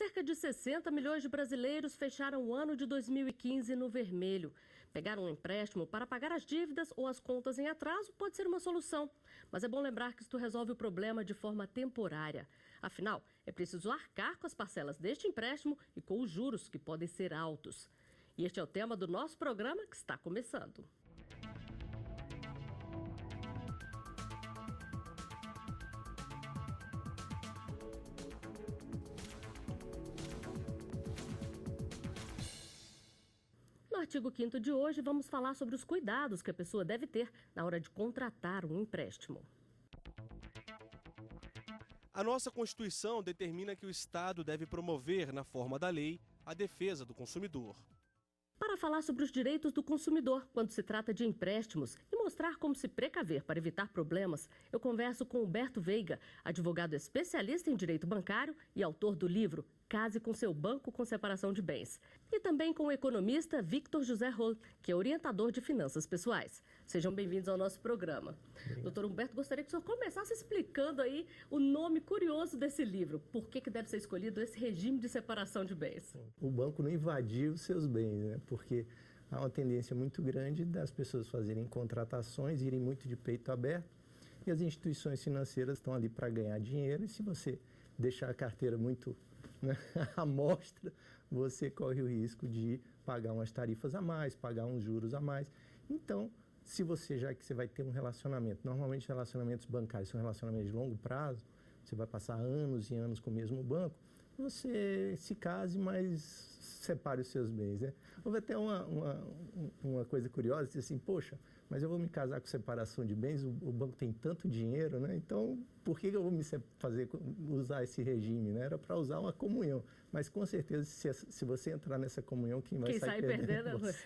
Cerca de 60 milhões de brasileiros fecharam o ano de 2015 no vermelho. Pegar um empréstimo para pagar as dívidas ou as contas em atraso pode ser uma solução. Mas é bom lembrar que isto resolve o problema de forma temporária. Afinal, é preciso arcar com as parcelas deste empréstimo e com os juros, que podem ser altos. E este é o tema do nosso programa, que está começando. No artigo 5º de hoje, vamos falar sobre os cuidados que a pessoa deve ter na hora de contratar um empréstimo. A nossa Constituição determina que o Estado deve promover, na forma da lei, a defesa do consumidor. Para falar sobre os direitos do consumidor quando se trata de empréstimos e mostrar como se precaver para evitar problemas, eu converso com Humberto Veiga, advogado especialista em direito bancário e autor do livro Case com seu banco com separação de bens. E também com o economista Victor José Roll, que é orientador de finanças pessoais. Sejam bem-vindos ao nosso programa. Doutor Humberto, gostaria que o senhor começasse explicando aí o nome curioso desse livro. Por que deve ser escolhido esse regime de separação de bens? O banco não invadir os seus bens, né? Porque há uma tendência muito grande das pessoas fazerem contratações, irem muito de peito aberto, e as instituições financeiras estão ali para ganhar dinheiro, e se você deixar a carteira muito à mostra, você corre o risco de pagar umas tarifas a mais, pagar uns juros a mais. Então, se você, já que você vai ter um relacionamento, normalmente relacionamentos bancários são relacionamentos de longo prazo, você vai passar anos e anos com o mesmo banco, você se case, mas separe os seus bens, né? Houve até uma coisa curiosa, disse assim, poxa, mas eu vou me casar com separação de bens, o banco tem tanto dinheiro, né? Então, por que eu vou usar esse regime, né? Era para usar uma comunhão, mas com certeza, se você entrar nessa comunhão, quem vai sair perdendo é você.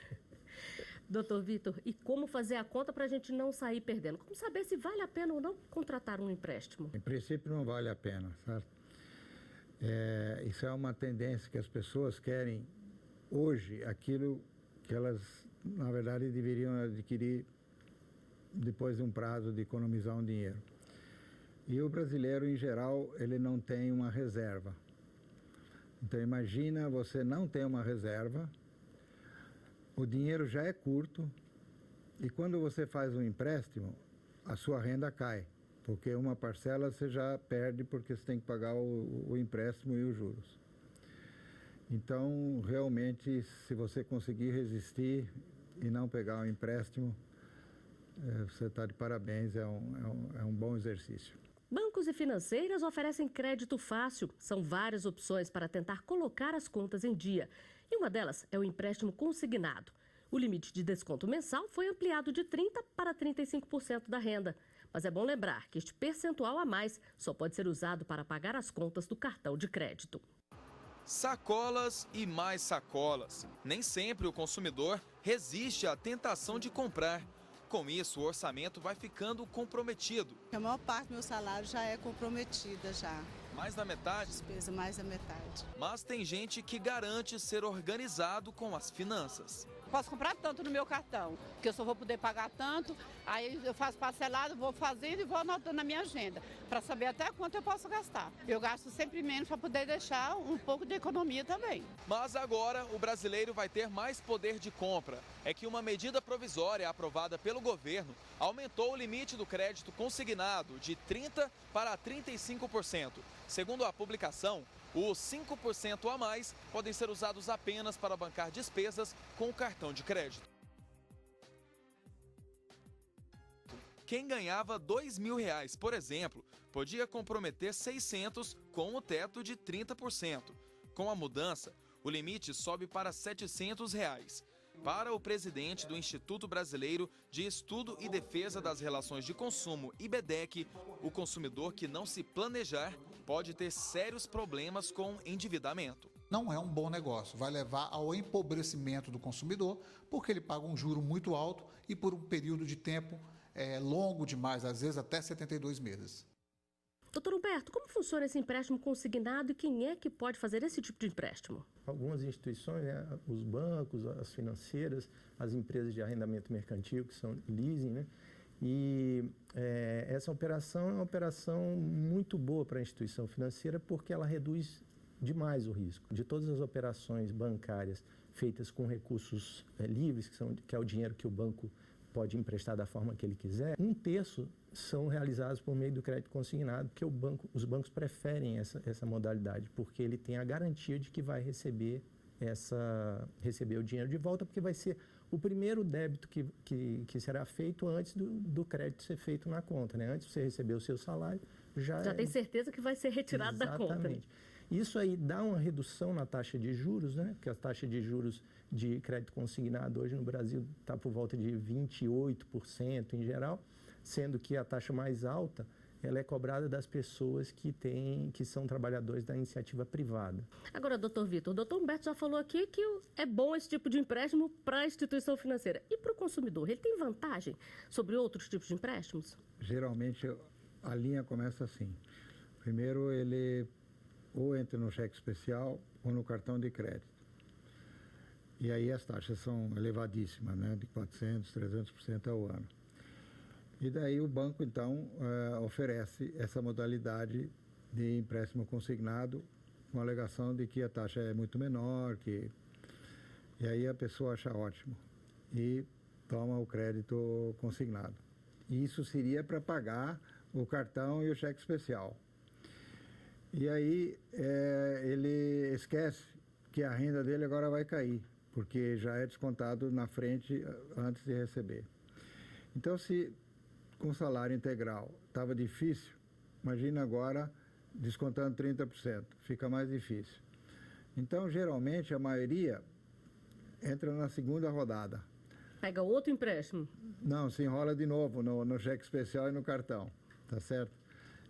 Doutor Vitor, e como fazer a conta para a gente não sair perdendo? Como saber se vale a pena ou não contratar um empréstimo? Em princípio, não vale a pena, certo? Isso é uma tendência que as pessoas querem hoje, aquilo que elas, na verdade, deveriam adquirir depois de um prazo de economizar um dinheiro. E o brasileiro, em geral, ele não tem uma reserva. Então, imagina você não ter uma reserva, o dinheiro já é curto, e quando você faz um empréstimo, a sua renda cai. Porque uma parcela você já perde porque você tem que pagar o empréstimo e os juros. Então, realmente, se você conseguir resistir e não pegar o empréstimo, você está de parabéns, é um bom exercício. Bancos e financeiras oferecem crédito fácil. São várias opções para tentar colocar as contas em dia. E uma delas é o empréstimo consignado. O limite de desconto mensal foi ampliado de 30% para 35% da renda. Mas é bom lembrar que este percentual a mais só pode ser usado para pagar as contas do cartão de crédito. Sacolas e mais sacolas. Nem sempre o consumidor resiste à tentação de comprar. Com isso, o orçamento vai ficando comprometido. A maior parte do meu salário já é comprometida já. Mais da metade? Despesa mais da metade. Mas tem gente que garante ser organizado com as finanças. Posso comprar tanto no meu cartão, que eu só vou poder pagar tanto, aí eu faço parcelado, vou fazendo e vou anotando na minha agenda, para saber até quanto eu posso gastar. Eu gasto sempre menos para poder deixar um pouco de economia também. Mas agora o brasileiro vai ter mais poder de compra. É que uma medida provisória aprovada pelo governo aumentou o limite do crédito consignado de 30% para 35%. Segundo a publicação, os 5% a mais podem ser usados apenas para bancar despesas com o cartão de crédito. Quem ganhava R$2.000, por exemplo, podia comprometer 600 com o teto de 30%. Com a mudança, o limite sobe para R$700. Para o presidente do Instituto Brasileiro de Estudo e Defesa das Relações de Consumo, IBDEC, o consumidor que não se planejar pode ter sérios problemas com endividamento. Não é um bom negócio, vai levar ao empobrecimento do consumidor, porque ele paga um juro muito alto e por um período de tempo longo demais, às vezes até 72 meses. Doutor Humberto, como funciona esse empréstimo consignado e quem é que pode fazer esse tipo de empréstimo? Algumas instituições, né, os bancos, as financeiras, as empresas de arrendamento mercantil, que são leasing, né? E essa operação é uma operação muito boa para a instituição financeira porque ela reduz demais o risco. De todas as operações bancárias feitas com recursos livres, que é o dinheiro que o banco pode emprestar da forma que ele quiser, 1/3 são realizados por meio do crédito consignado, porque os bancos preferem essa modalidade, porque ele tem a garantia de que vai receber o dinheiro de volta, porque vai ser o primeiro débito que será feito antes do crédito ser feito na conta, né? Antes de você receber o seu salário, já tem certeza que vai ser retirado da conta. Né? Isso aí dá uma redução na taxa de juros, né? Porque a taxa de juros de crédito consignado hoje no Brasil está por volta de 28% em geral, sendo que a taxa mais alta ela é cobrada das pessoas que são trabalhadores da iniciativa privada. Agora, doutor Vitor, o doutor Humberto já falou aqui que é bom esse tipo de empréstimo para a instituição financeira. E para o consumidor, ele tem vantagem sobre outros tipos de empréstimos? Geralmente, a linha começa assim. Primeiro, ele ou entra no cheque especial ou no cartão de crédito. E aí as taxas são elevadíssimas, né? De 400%, 300% ao ano. E daí o banco, então, oferece essa modalidade de empréstimo consignado com a alegação de que a taxa é muito menor, e aí a pessoa acha ótimo e toma o crédito consignado. E isso seria para pagar o cartão e o cheque especial. E aí ele esquece que a renda dele agora vai cair, porque já é descontado na frente antes de receber. Então, se com salário integral estava difícil, imagina agora descontando 30%, fica mais difícil. Então, geralmente, a maioria entra na segunda rodada. Pega outro empréstimo? Não, se enrola de novo no cheque especial e no cartão, tá certo?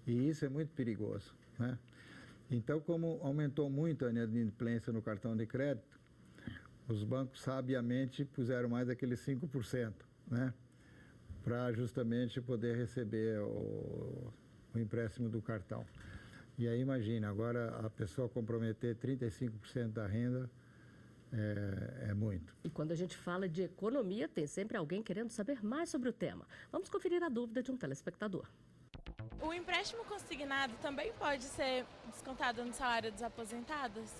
E isso é muito perigoso, né? Então, como aumentou muito a inadimplência no cartão de crédito, os bancos sabiamente puseram mais aqueles 5%, né? Para justamente poder receber o empréstimo do cartão. E aí imagina, agora a pessoa comprometer 35% da renda é muito. E quando a gente fala de economia, tem sempre alguém querendo saber mais sobre o tema. Vamos conferir a dúvida de um telespectador. O empréstimo consignado também pode ser descontado no salário dos aposentados?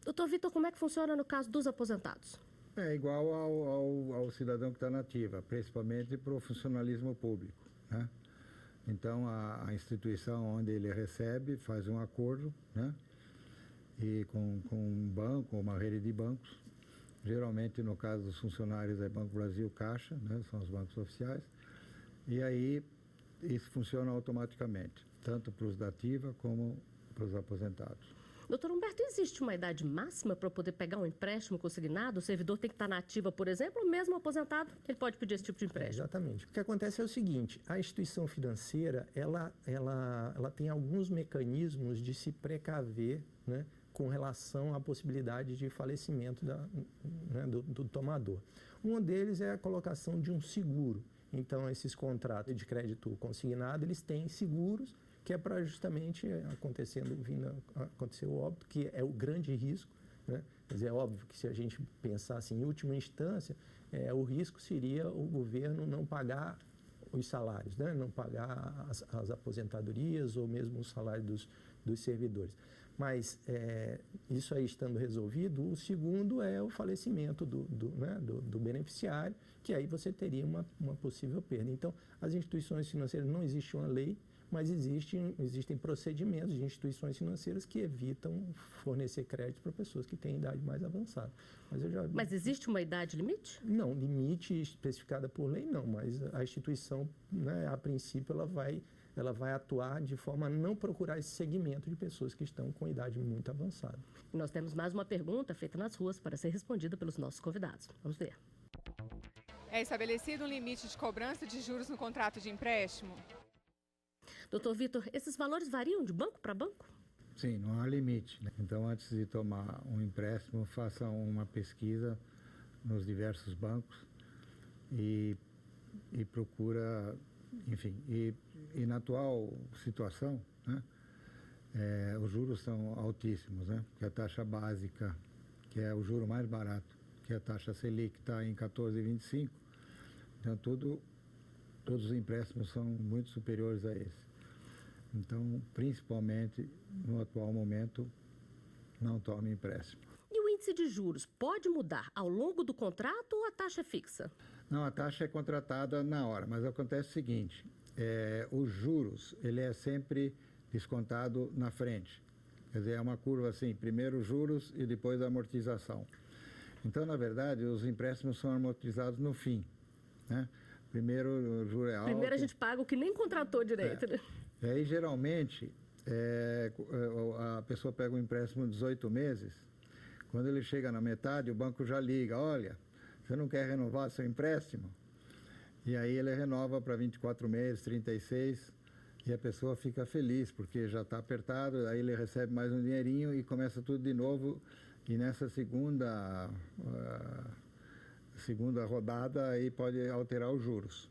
Doutor Vitor, como é que funciona no caso dos aposentados? É igual ao cidadão que está na ativa, principalmente para o funcionalismo público, né? Então, a instituição onde ele recebe faz um acordo, né? E com um banco, uma rede de bancos. Geralmente, no caso dos funcionários, é Banco Brasil, Caixa, né? São os bancos oficiais. E aí, isso funciona automaticamente, tanto para os da ativa como para os aposentados. Doutor Humberto, existe uma idade máxima para poder pegar um empréstimo consignado? O servidor tem que estar na ativa, por exemplo, ou mesmo aposentado, ele pode pedir esse tipo de empréstimo? Exatamente. O que acontece é o seguinte, a instituição financeira, ela tem alguns mecanismos de se precaver, né, com relação à possibilidade de falecimento do tomador. Um deles é a colocação de um seguro. Então, esses contratos de crédito consignado, eles têm seguros, que é para justamente acontecer o óbito, que é o grande risco, né? Quer dizer, é óbvio que se a gente pensar assim, em última instância, o risco seria o governo não pagar os salários, né? Não pagar as aposentadorias ou mesmo o salário dos servidores. Mas isso aí estando resolvido, o segundo é o falecimento do beneficiário, que aí você teria uma possível perda. Então, as instituições financeiras, não existe uma lei, mas existem procedimentos de instituições financeiras que evitam fornecer crédito para pessoas que têm idade mais avançada. Mas existe uma idade limite? Não, limite especificada por lei não, mas a instituição, né, a princípio, ela vai atuar de forma a não procurar esse segmento de pessoas que estão com idade muito avançada. E nós temos mais uma pergunta feita nas ruas para ser respondida pelos nossos convidados. Vamos ver. É estabelecido um limite de cobrança de juros no contrato de empréstimo? Doutor Vitor, esses valores variam de banco para banco? Sim, não há limite, né? Então, antes de tomar um empréstimo, faça uma pesquisa nos diversos bancos e procura, enfim, e na atual situação, né, os juros são altíssimos, né? Porque a taxa básica, que é o juro mais barato, que é a taxa Selic, está em 14,25, então todos os empréstimos são muito superiores a esse. Então, principalmente no atual momento, não tome empréstimo. E o índice de juros pode mudar ao longo do contrato ou a taxa é fixa? Não, a taxa é contratada na hora, mas acontece o seguinte, os juros, ele é sempre descontado na frente. Quer dizer, é uma curva assim, primeiro os juros e depois a amortização. Então, na verdade, os empréstimos são amortizados no fim, né? Primeiro o juro é alto. Primeiro a gente paga o que nem contratou direito, né? E aí, geralmente, a pessoa pega um empréstimo de 18 meses, quando ele chega na metade, o banco já liga, olha, você não quer renovar seu empréstimo? E aí ele renova para 24 meses, 36, e a pessoa fica feliz, porque já está apertado, aí ele recebe mais um dinheirinho e começa tudo de novo. E nessa segunda rodada, aí pode alterar os juros.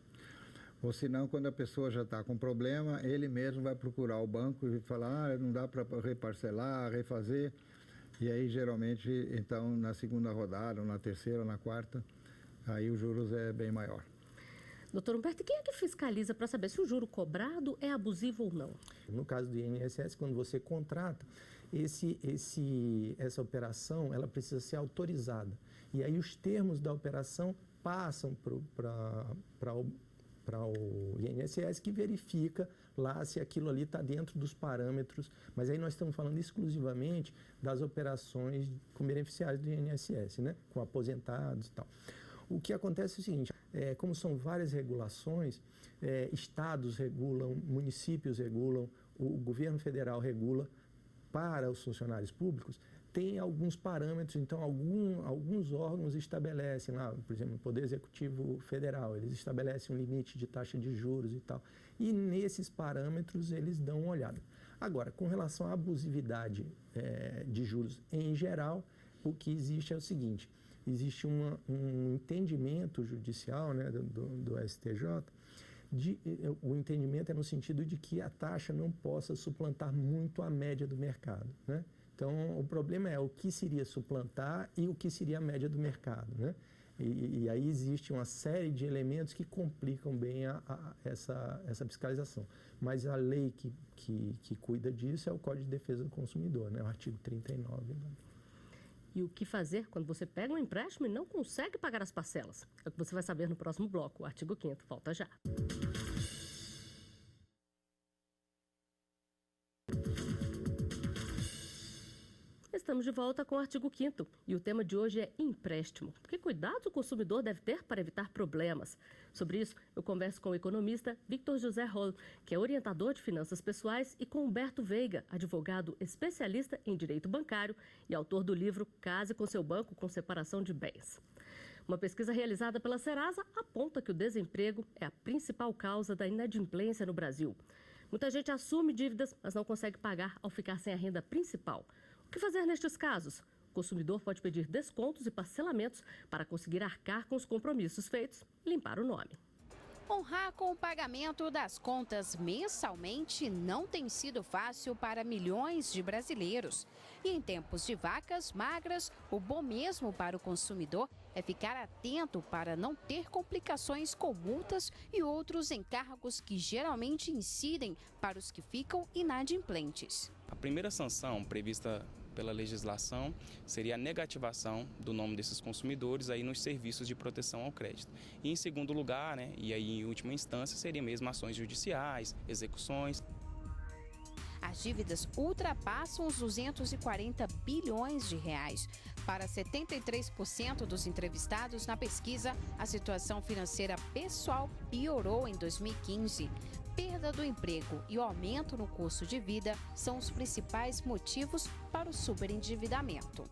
Ou senão, quando a pessoa já está com problema, ele mesmo vai procurar o banco e falar, não dá para reparcelar, refazer. E aí, geralmente, então, na segunda rodada, ou na terceira, ou na quarta, aí os juros é bem maior. Doutor Humberto, quem é que fiscaliza para saber se o juro cobrado é abusivo ou não? No caso do INSS, quando você contrata, essa operação ela precisa ser autorizada. E aí os termos da operação passam para o INSS, que verifica lá se aquilo ali está dentro dos parâmetros. Mas aí nós estamos falando exclusivamente das operações com beneficiários do INSS, né? Com aposentados e tal. O que acontece é o seguinte, como são várias regulações, estados regulam, municípios regulam, o governo federal regula para os funcionários públicos, tem alguns parâmetros, então alguns órgãos estabelecem lá, por exemplo, o Poder Executivo Federal, eles estabelecem um limite de taxa de juros e tal, e nesses parâmetros eles dão uma olhada. Agora, com relação à abusividade de juros em geral, o que existe é o seguinte, existe um entendimento judicial, né, do STJ, o entendimento é no sentido de que a taxa não possa suplantar muito a média do mercado, né? Então, o problema é o que seria suplantar e o que seria a média do mercado, né? E aí existe uma série de elementos que complicam bem essa fiscalização. Mas a lei que cuida disso é o Código de Defesa do Consumidor, né? O artigo 39. Né? E o que fazer quando você pega um empréstimo e não consegue pagar as parcelas? É o que você vai saber no próximo bloco, o artigo 5º. Volta já. Estamos de volta com o artigo 5º e o tema de hoje é empréstimo. Que cuidados o consumidor deve ter para evitar problemas? Sobre isso, eu converso com o economista Victor José Roll, que é orientador de finanças pessoais, e com Humberto Veiga, advogado especialista em direito bancário e autor do livro Case com seu banco com separação de bens. Uma pesquisa realizada pela Serasa aponta que o desemprego é a principal causa da inadimplência no Brasil. Muita gente assume dívidas, mas não consegue pagar ao ficar sem a renda principal. O que fazer nestes casos? O consumidor pode pedir descontos e parcelamentos para conseguir arcar com os compromissos feitos e limpar o nome. Honrar com o pagamento das contas mensalmente não tem sido fácil para milhões de brasileiros. E em tempos de vacas magras, o bom mesmo para o consumidor é ficar atento para não ter complicações com multas e outros encargos que geralmente incidem para os que ficam inadimplentes. A primeira sanção prevista pela legislação seria a negativação do nome desses consumidores aí nos serviços de proteção ao crédito. E em segundo lugar, e aí em última instância, seria mesmo ações judiciais, execuções. As dívidas ultrapassam os 240 bilhões de reais. Para 73% dos entrevistados na pesquisa, a situação financeira pessoal piorou em 2015. Perda do emprego e o aumento no custo de vida são os principais motivos para o superendividamento.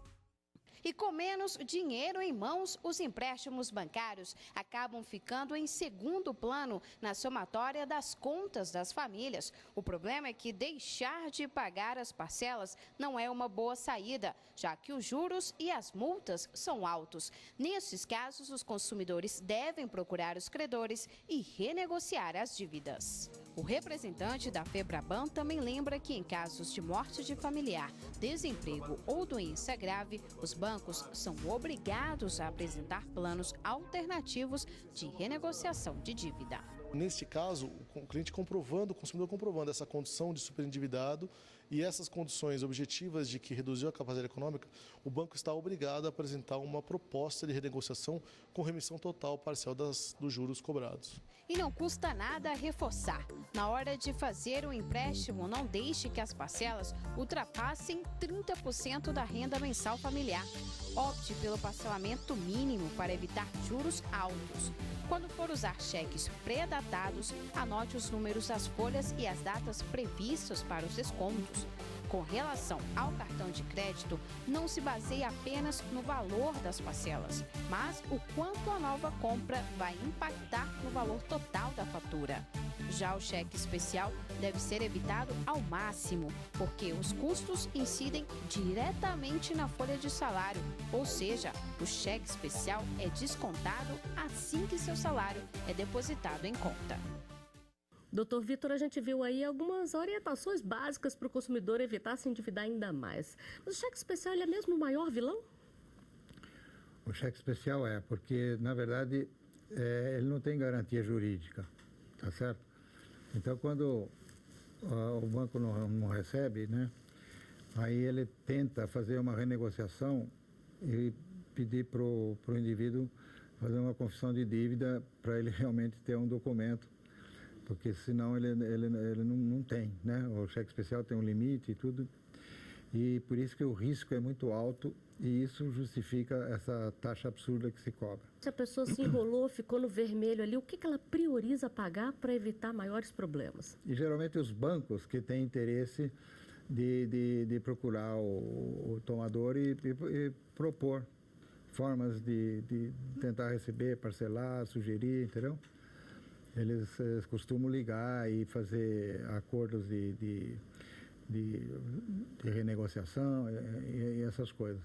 E com menos dinheiro em mãos, os empréstimos bancários acabam ficando em segundo plano na somatória das contas das famílias. O problema é que deixar de pagar as parcelas não é uma boa saída, já que os juros e as multas são altos. Nesses casos, os consumidores devem procurar os credores e renegociar as dívidas. O representante da FEBRABAN também lembra que em casos de morte de familiar, desemprego ou doença grave, os bancos são obrigados a apresentar planos alternativos de renegociação de dívida. Neste caso, o cliente comprovando, o consumidor comprovando essa condição de superendividado e essas condições objetivas de que reduziu a capacidade econômica, o banco está obrigado a apresentar uma proposta de renegociação com remissão total parcial dos juros cobrados. E não custa nada reforçar. Na hora de fazer um empréstimo, não deixe que as parcelas ultrapassem 30% da renda mensal familiar. Opte pelo parcelamento mínimo para evitar juros altos. Quando for usar cheques pré-datados, anote os números das folhas e as datas previstas para os descontos. Com relação ao cartão de crédito, não se baseie apenas no valor das parcelas, mas o quanto a nova compra vai impactar no valor total da fatura. Já o cheque especial deve ser evitado ao máximo, porque os custos incidem diretamente na folha de salário, ou seja, o cheque especial é descontado assim que seu salário é depositado em conta. Doutor Vitor, a gente viu aí algumas orientações básicas para o consumidor evitar se endividar ainda mais. Mas o cheque especial ele é mesmo o maior vilão? O cheque especial porque, na verdade, ele não tem garantia jurídica, tá certo? Então, quando o banco não recebe, né, aí ele tenta fazer uma renegociação e pedir para o indivíduo fazer uma confissão de dívida para ele realmente ter um documento, porque senão ele não tem, né? O cheque especial tem um limite e tudo, e por isso que o risco é muito alto e isso justifica essa taxa absurda que se cobra. Se a pessoa se enrolou, ficou no vermelho ali, o que ela prioriza pagar para evitar maiores problemas? E geralmente os bancos que têm interesse de procurar o tomador e propor formas de tentar receber, parcelar, sugerir, entendeu? Eles costumam ligar e fazer acordos de renegociação e essas coisas.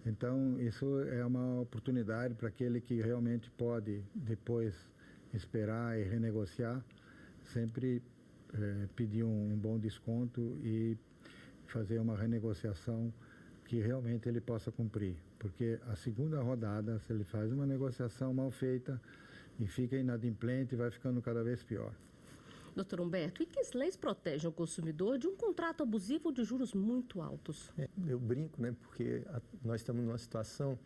Então, isso é uma oportunidade para aquele que realmente pode depois esperar e renegociar, sempre pedir um bom desconto e fazer uma renegociação que realmente ele possa cumprir. Porque a segunda rodada, se ele faz uma negociação mal feita e fica inadimplente, vai ficando cada vez pior. Doutor Humberto, e que leis protegem o consumidor de um contrato abusivo de juros muito altos? Eu brinco, né? Porque nós estamos numa situação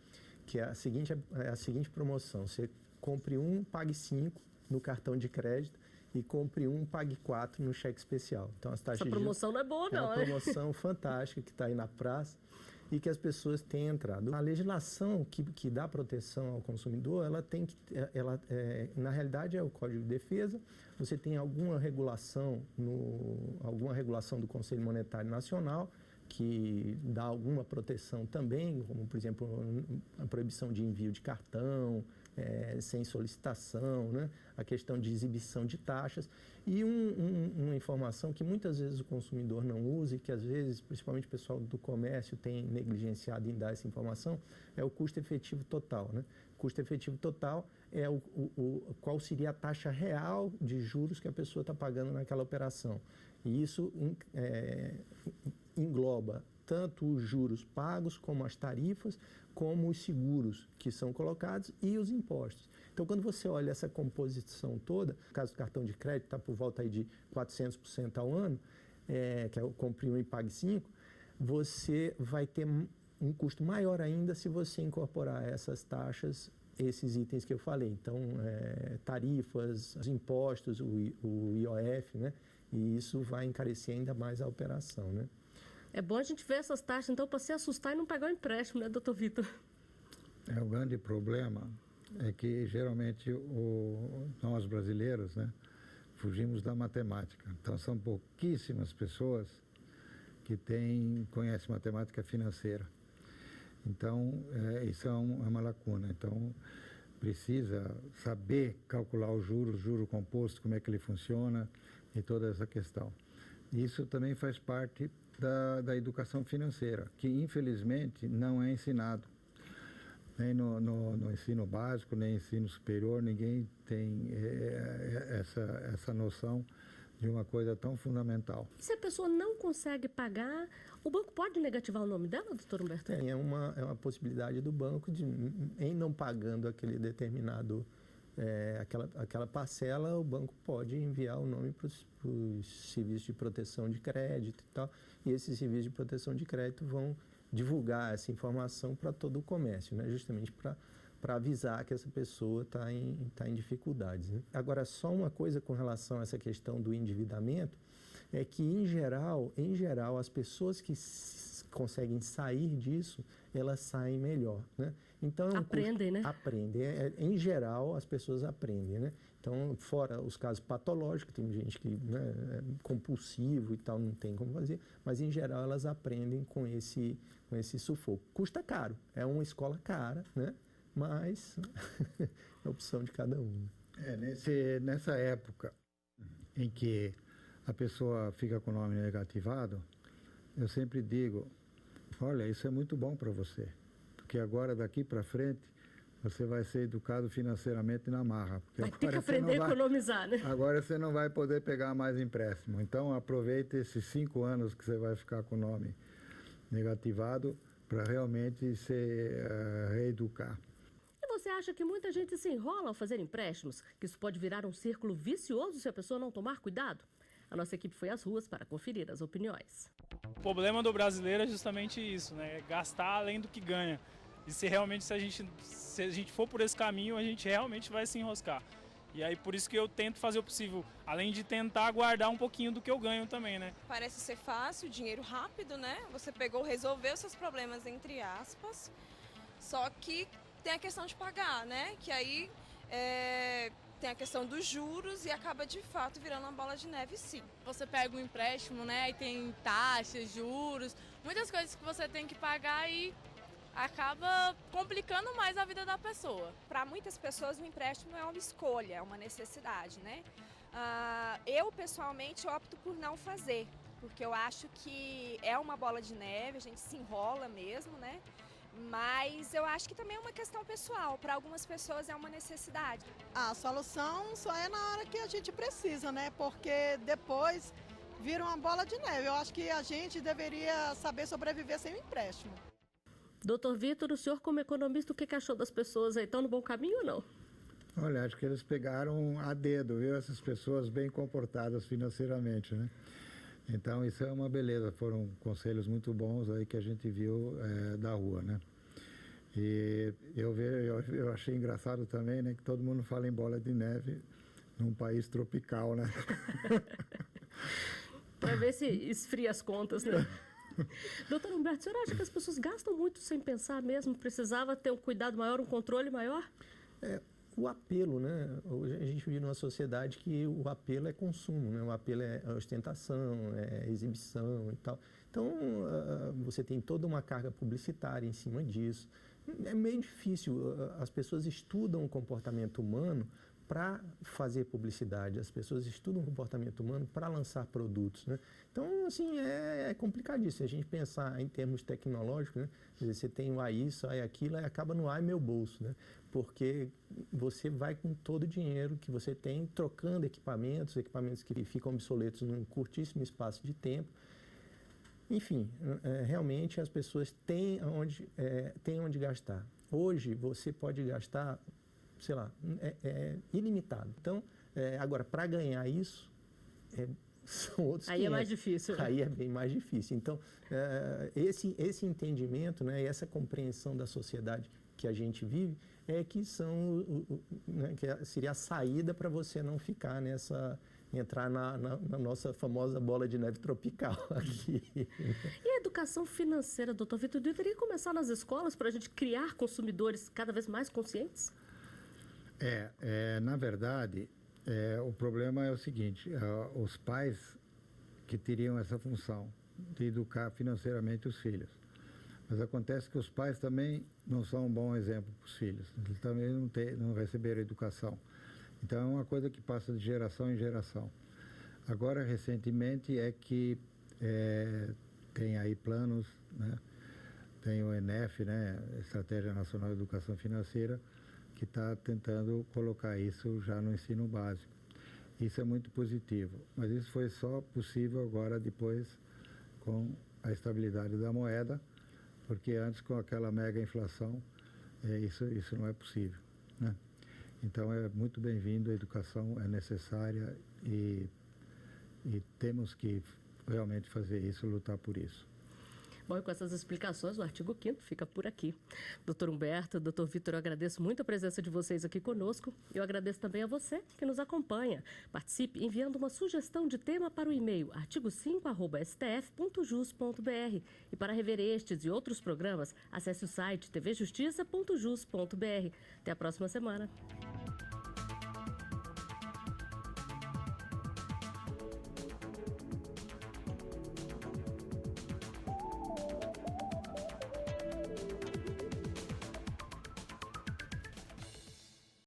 que é a seguinte promoção. Você compre 1, pague 5 no cartão de crédito e compre 1, pague 4 no cheque especial. Então, as taxas essa promoção não é boa, não, é uma promoção fantástica que está aí na praça e que as pessoas têm entrado. A legislação que dá proteção ao consumidor, na realidade é o Código de Defesa. Você tem alguma regulação do Conselho Monetário Nacional que dá alguma proteção também, como, por exemplo, a proibição de envio de cartão, sem solicitação, né? A questão de exibição de taxas e uma informação que muitas vezes o consumidor não usa e que às vezes, principalmente o pessoal do comércio tem negligenciado em dar essa informação, é o custo efetivo total, né? Custo efetivo total é qual seria a taxa real de juros que a pessoa está pagando naquela operação. E isso engloba tanto os juros pagos, como as tarifas, como os seguros que são colocados e os impostos. Então, quando você olha essa composição toda, no caso do cartão de crédito está por volta aí de 400% ao ano, que é o compre 1 e pague 5, você vai ter um custo maior ainda se você incorporar essas taxas, esses itens que eu falei. Então, tarifas, os impostos, o IOF, né? E isso vai encarecer ainda mais a operação, né? É bom a gente ver essas taxas, então, para se assustar e não pagar o empréstimo, né, doutor Vitor? O grande problema é que, geralmente, nós brasileiros, né, fugimos da matemática. Então, são pouquíssimas pessoas que conhecem matemática financeira. Então, isso é uma lacuna. Então, precisa saber calcular o juro composto, como é que ele funciona e toda essa questão. Isso também faz parte da educação financeira, que infelizmente não é ensinado. Nem no ensino básico, nem no ensino superior, ninguém tem essa noção de uma coisa tão fundamental. E se a pessoa não consegue pagar, o banco pode negativar o nome dela, doutor Humberto? É uma possibilidade do banco em não pagando aquele determinado aquela parcela, o banco pode enviar o nome para os serviços de proteção de crédito e tal, e esses serviços de proteção de crédito vão divulgar essa informação para todo o comércio, né? Justamente para avisar que essa pessoa está em dificuldades, né? Agora, só uma coisa com relação a essa questão do endividamento, é que, em geral, as pessoas que conseguem sair disso, elas saem melhor, né? Então, aprendem, né? Aprendem. Em geral, as pessoas aprendem, né? Então, fora os casos patológicos, tem gente que, né, é compulsivo e tal, não tem como fazer, mas, em geral, elas aprendem com esse sufoco. Custa caro, é uma escola cara, né? Mas é a opção de cada um. Nessa época em que a pessoa fica com o nome negativado, eu sempre digo, olha, isso é muito bom para você, porque agora, daqui para frente, você vai ser educado financeiramente na marra. Vai ter que aprender a economizar, né? Agora você não vai poder pegar mais empréstimo. Então, aproveite esses 5 anos que você vai ficar com o nome negativado para realmente se reeducar. E você acha que muita gente se enrola ao fazer empréstimos? Que isso pode virar um círculo vicioso se a pessoa não tomar cuidado? A nossa equipe foi às ruas para conferir as opiniões. O problema do brasileiro é justamente isso, né? Gastar além do que ganha. E se a gente for por esse caminho, a gente realmente vai se enroscar. E aí por isso que eu tento fazer o possível, além de tentar guardar um pouquinho do que eu ganho também, né? Parece ser fácil, dinheiro rápido, né? Você resolveu seus problemas, entre aspas, só que tem a questão de pagar, né? Que aí tem a questão dos juros e acaba de fato virando uma bola de neve, sim. Você pega um empréstimo, né? E tem taxas, juros, muitas coisas que você tem que pagar e acaba complicando mais a vida da pessoa. Para muitas pessoas o empréstimo é uma escolha, é uma necessidade, né? Eu pessoalmente opto por não fazer, porque eu acho que é uma bola de neve, a gente se enrola mesmo, né? Mas eu acho que também é uma questão pessoal, para algumas pessoas é uma necessidade. A solução só é na hora que a gente precisa, né? Porque depois vira uma bola de neve. Eu acho que a gente deveria saber sobreviver sem o empréstimo. Doutor Vitor, o senhor como economista, o que achou das pessoas aí? Estão no bom caminho ou não? Olha, acho que eles pegaram a dedo, viu? Essas pessoas bem comportadas financeiramente, né? Então, isso é uma beleza. Foram conselhos muito bons aí que a gente viu da rua, né? E eu achei engraçado também, né? Que todo mundo fala em bola de neve num país tropical, né? Para ver se esfria as contas, né? Doutor Humberto, o senhor acha que as pessoas gastam muito sem pensar mesmo? Precisava ter um cuidado maior, um controle maior? O apelo, né? Hoje a gente vive numa sociedade que o apelo é consumo, né? O apelo é ostentação, é exibição e tal. Então, você tem toda uma carga publicitária em cima disso. É meio difícil. As pessoas estudam o comportamento humano para fazer publicidade, as pessoas estudam o comportamento humano para lançar produtos, né? Então, assim, é complicadíssimo. Se a gente pensar em termos tecnológicos, né? Quer dizer, você tem o AI, isso, aí aquilo, aí acaba no AI meu bolso, né? Porque você vai com todo o dinheiro que você tem, trocando equipamentos que ficam obsoletos num curtíssimo espaço de tempo. Enfim, realmente as pessoas têm onde gastar. Hoje, você pode gastar, sei lá, ilimitado. Então, agora, para ganhar isso, são outros 500. Aí é mais difícil. Aí é bem mais difícil. Então, esse entendimento, né, e essa compreensão da sociedade que a gente vive que seria a saída para você não ficar entrar na nossa famosa bola de neve tropical aqui. E a educação financeira, doutor Vitor, deveria começar nas escolas para a gente criar consumidores cada vez mais conscientes? Na verdade, o problema é o seguinte, os pais que teriam essa função de educar financeiramente os filhos. Mas acontece que os pais também não são um bom exemplo para os filhos, eles também não receberam educação. Então é uma coisa que passa de geração em geração. Agora, recentemente, é que tem aí planos, né? Tem o ENEF, né? Estratégia Nacional de Educação Financeira, que está tentando colocar isso já no ensino básico. Isso é muito positivo, mas isso foi só possível agora depois com a estabilidade da moeda, porque antes com aquela mega inflação, isso não é possível, né? Então é muito bem-vindo, a educação é necessária e temos que realmente fazer isso, lutar por isso. Bom, e com essas explicações, o artigo 5º fica por aqui. Doutor Humberto, doutor Vitor, eu agradeço muito a presença de vocês aqui conosco. Eu agradeço também a você que nos acompanha. Participe enviando uma sugestão de tema para o e-mail artigo5@stf.jus.br. E para rever estes e outros programas, acesse o site tvjustiça.jus.br. Até a próxima semana.